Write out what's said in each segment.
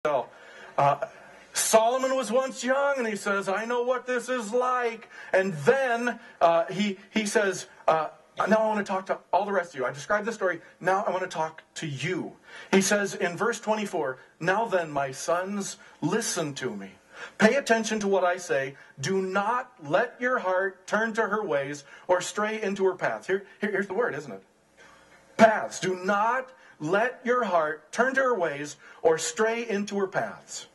So, Solomon was once young, and he says, I know what this is like. And then he says, now I want to talk to all the rest of you. I described the story. Now I want to talk to you. He says in verse 24, now then, my sons, listen to me. Pay attention to what I say. Do not let your heart turn to her ways or stray into her paths. Here's the word, isn't it? Paths. Do not let your heart turn to her ways or stray into her paths.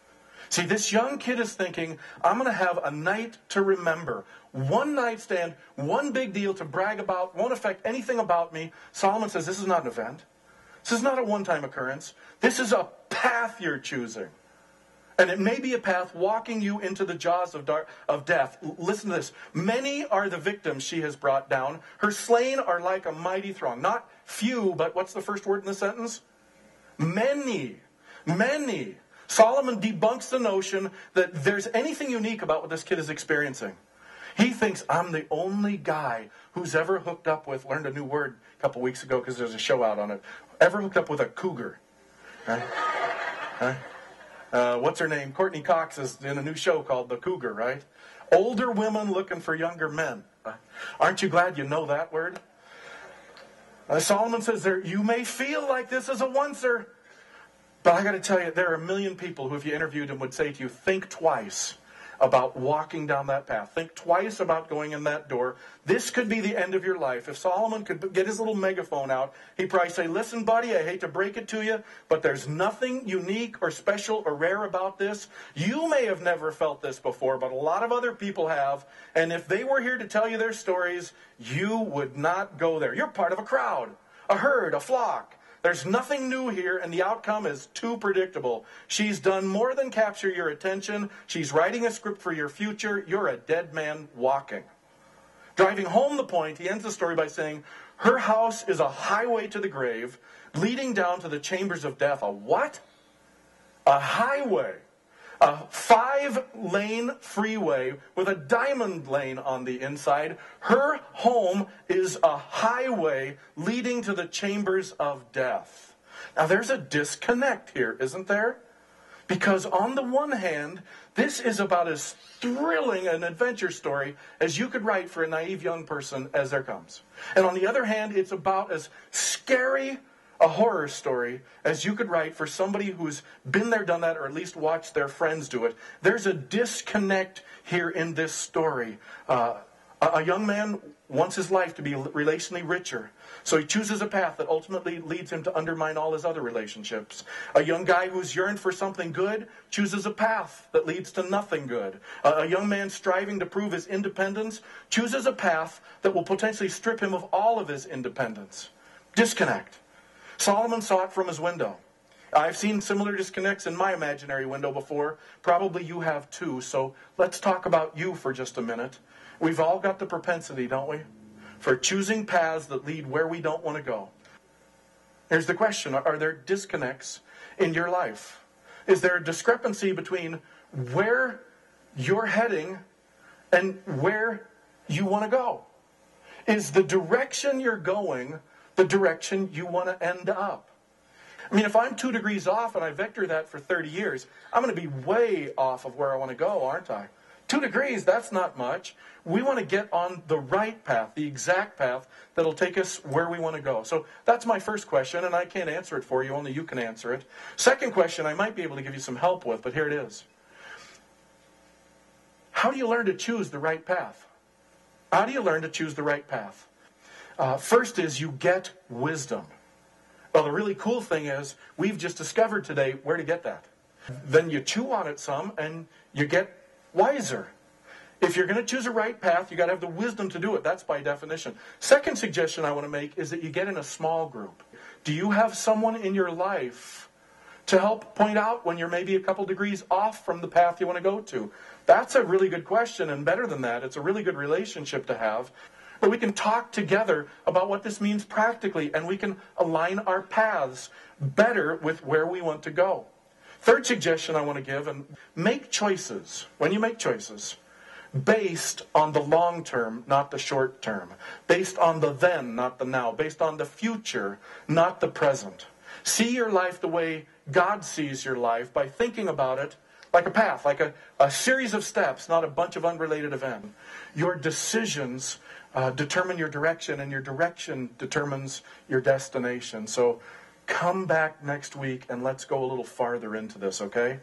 See, this young kid is thinking, I'm going to have a night to remember. One night stand, one big deal to brag about, won't affect anything about me. Solomon says, this is not an event. This is not a one-time occurrence. This is a path you're choosing. And it may be a path walking you into the jaws of death. Listen to this. Many are the victims she has brought down. Her slain are like a mighty throng. Not few, but what's the first word in the sentence? Many. Many. Solomon debunks the notion that there's anything unique about what this kid is experiencing. He thinks, I'm the only guy who's ever hooked up with, learned a new word a couple weeks ago because there's a show out on it, ever hooked up with a cougar. Right? Right? What's her name? Courtney Cox is in a new show called The Cougar, right? Older women looking for younger men. Aren't you glad you know that word? Solomon says there, you may feel like this is a oncer, but I got to tell you, there are a million people who, if you interviewed them, would say to you, think twice about walking down that path. Think twice about going in that door. This could be the end of your life. If Solomon could get his little megaphone out, he'd probably say, listen, buddy, I hate to break it to you, but there's nothing unique or special or rare about this. You may have never felt this before, but a lot of other people have. And if they were here to tell you their stories, you would not go there. You're part of a crowd, a herd, a flock. There's nothing new here, and the outcome is too predictable. She's done more than capture your attention. She's writing a script for your future. You're a dead man walking. Driving home the point, he ends the story by saying, her house is a highway to the grave, leading down to the chambers of death. A what? A highway. A 5-lane freeway with a diamond lane on the inside. Her home is a highway leading to the chambers of death. Now there's a disconnect here, isn't there? Because on the one hand, this is about as thrilling an adventure story as you could write for a naive young person as there comes. And on the other hand, it's about as scary a horror story as you could write for somebody who's been there, done that, or at least watched their friends do it. There's a disconnect here in this story. A young man wants his life to be relationally richer, so he chooses a path that ultimately leads him to undermine all his other relationships. A young guy who's yearned for something good chooses a path that leads to nothing good. A young man striving to prove his independence chooses a path that will potentially strip him of all of his independence. Disconnect. Solomon saw it from his window. I've seen similar disconnects in my imaginary window before. Probably you have too. So let's talk about you for just a minute. We've all got the propensity, don't we, for choosing paths that lead where we don't want to go. Here's the question. Are there disconnects in your life? Is there a discrepancy between where you're heading and where you want to go? Is the direction you're going the direction you want to end up? I mean, if I'm 2 degrees off and I vector that for 30 years, I'm going to be way off of where I want to go, aren't I? 2 degrees, that's not much. We want to get on the right path, the exact path that'll take us where we want to go. So that's my first question, and I can't answer it for you, only you can answer it. Second question I might be able to give you some help with, but here it is. How do you learn to choose the right path? How do you learn to choose the right path? First is you get wisdom. Well, the really cool thing is we've just discovered today where to get that. Then you chew on it some and you get wiser. If you're going to choose a right path, you got to have the wisdom to do it. That's by definition. Second suggestion I want to make is that you get in a small group. Do you have someone in your life to help point out when you're maybe a couple degrees off from the path you want to go to? That's a really good question, and better than that, it's a really good relationship to have. But we can talk together about what this means practically, and we can align our paths better with where we want to go. Third suggestion I want to give, and make choices. When you make choices, based on the long term, not the short term. Based on the then, not the now. Based on the future, not the present. See your life the way God sees your life by thinking about it like a path, like a series of steps, not a bunch of unrelated events. Your decisions determine your direction, and your direction determines your destination. So come back next week and let's go a little farther into this, okay?